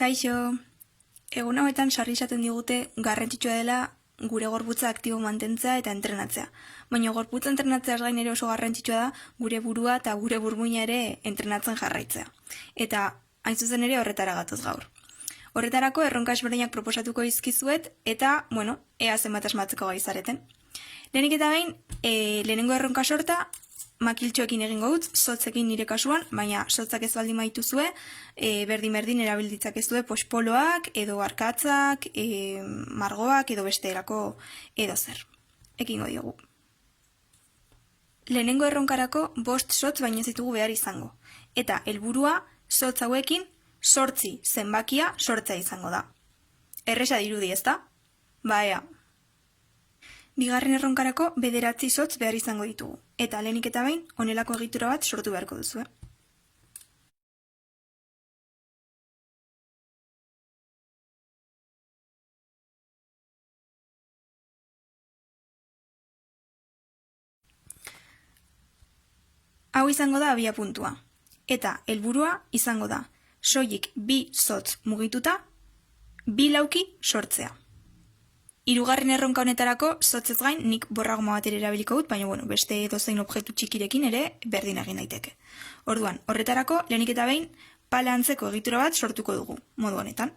Kaixo, egun hauetan sarri esaten digute garrantzitsua dela gure gorputza aktibo mantentzea eta entrenatzea. Baina gorputza entrenatzeaz gain ere oso garrantzitsua da gure burua eta gure burmuina ere entrenatzen jarraitzea. Eta hain zuzen ere horretara gatoz gaur. Horretarako erronka ezberdinak proposatuko dizkizuet eta, ea zenbat asmatzeko gai zareten. Lehenik eta behin, lehenengo erronka sorta, makiltxoekin egingo dut, sotzekin nire kasuan, baina sotzak ez baldin maituzue, berdin erabilditzak ez due pospoloak, edo arkatzak, margoak, edo beste erako edo zer. Ekingo diogu. Lehenengo erronkarako 5 sotz baino ez ditugu behar izango. Eta helburua sotz hauekin 8 zenbakia sortzea izango da. Erresa dirudi, ezta? Ea. Bigarren erronkarako 9 sotz behar izango ditugu. Eta lehenik eta behin, honelako egitura bat sortu beharko duzu. Hau izango da abia puntua. Eta helburua izango da, soilik 2 sotz mugituta, 2 lauki sortzea. Hirugarren erronka honetarako, sotzez gain, nik borragoma bat ere erabiliko dut, baina beste edozein objektu txikirekin ere berdin egin daiteke. Orduan, horretarako, lehenik eta behin, pala antzeko egitura bat sortuko dugu, modu honetan.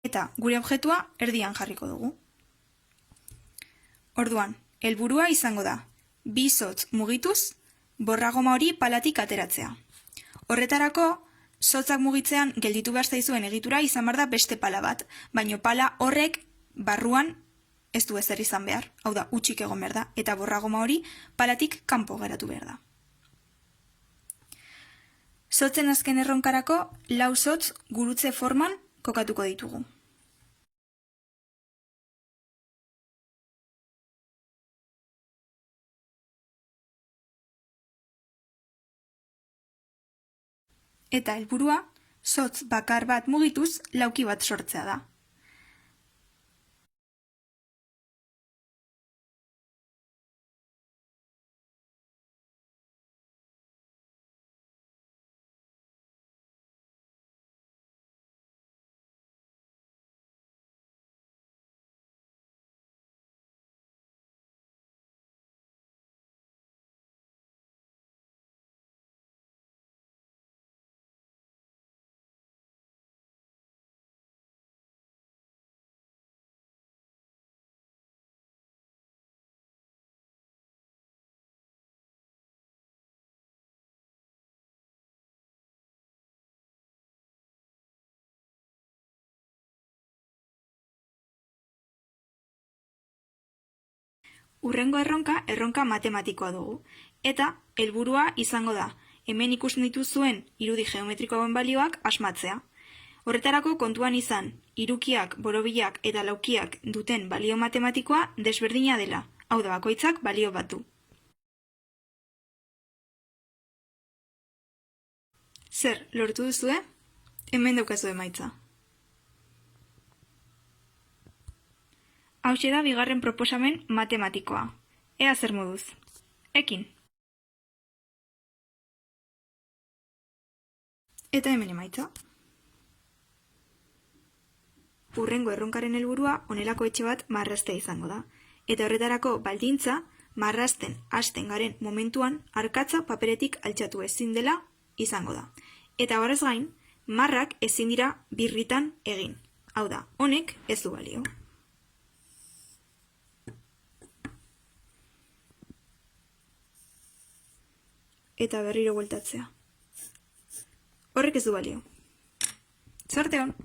Eta gure objektua erdian jarriko dugu. Orduan, helburua izango da, 2 sotz mugituz, borragoma hori palatik ateratzea. Horretarako, sotzak mugitzean gelditu behar zaizuen egitura izan behar da beste pala bat, baina pala horrek barruan ez du ezer izan behar, hau da, utxik egon behar da, eta borragoma hori palatik kanpo geratu behar da. Sotzen azken erronkarako 4 sotz gurutze forman kokatuko ditugu. Eta helburua, sotz bakar bat mugituz, lauki bat sortzea da. Hurrengo erronka matematikoa dugu. Eta, helburua izango da, hemen ikusten dituzuen irudi geometriko hauen balioak asmatzea. Horretarako kontuan izan, hirukiak, borobilak eta laukiak duten balio matematikoa desberdina dela, hau da bakoitzak balio bat du. Zer, lortu duzue? Hemen daukazu emaitza. Hau da bigarren proposamen matematikoa. Ea zer moduz. Ekin. Eta hemen emaitza. Hurrengo erronkaren helburua honelako etxe bat marraztea izango da. Eta horretarako baldintza, marrazten hasten garen momentuan arkatza paperetik altxatu ezin dela izango da. Eta horrez gain, marrak ezin dira birritan egin. Hau da, honek ez du balio. Eta berriro bueltatzea. Horrek ez du balio. Zorte hon!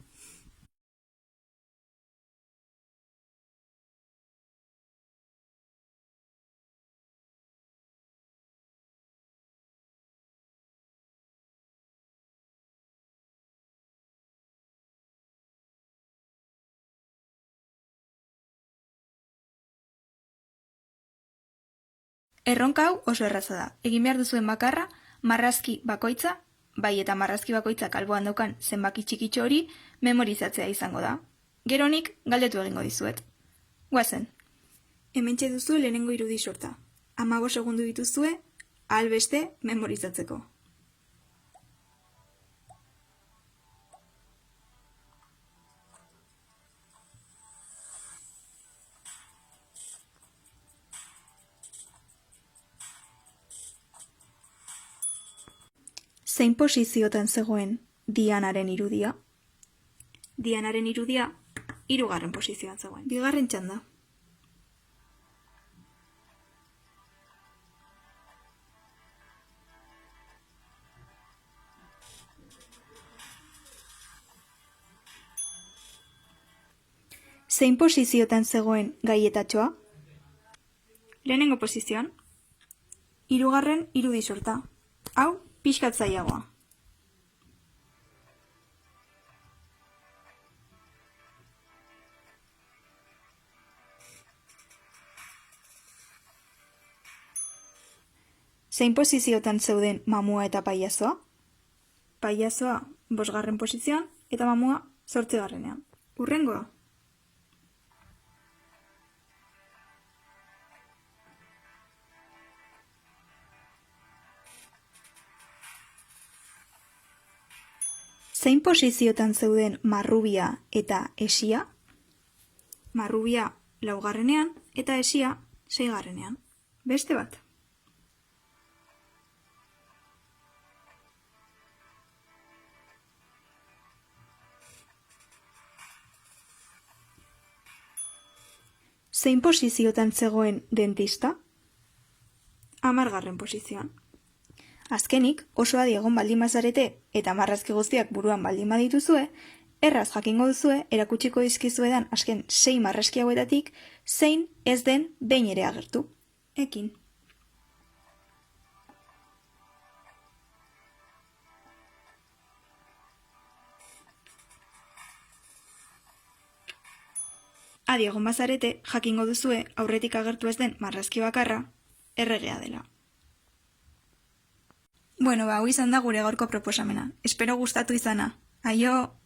Erronka hau oso erraza da. Egin behar duzuen bakarra, marrazki bakoitza, bai eta marrazki bakoitzak alboan daukan zenbaki txikitxo hori memorizatzea izango da. Geronik galdetu egingo dizuet. Guazen. Hementxe duzu lehenengo irudi sorta. 15 segundu dituzue albeste memorizatzeko. Zein posiziotan zegoen Dianaren irudia? Dianaren irudia 3. posizioan zegoen. 2. txanda. Zein posiziotan zegoen Gaietatxoa? Lehenengo posizioan. 3. irudi sorta. Hau, pixkat zailagoa. Zein posiziotan zeuden mamua eta pailazoa? Pailazoa 5. posizioan eta mamua 8. Hurrengoa. Zein posiziotan zeuden Marrubia eta Esia? Marrubia 4. eta Esia 6. Beste bat. Zein posiziotan zegoen dentista? 10. posizioan. Azkenik, oso adi egon baldin bazarete eta marrazki guztiak buruan baldin badituzue, erraz jakingo duzue erakutsiko dizkizuedan azken 6 marrazki hauetatik zein ez den behin ere agertu. Ekin. Adi egon bazarete jakingo duzue aurretik agertu ez den marrazki bakarra erregea dela. Bueno, hau izan da gure gaurko proposamena. Espero gustatu izana. Aio!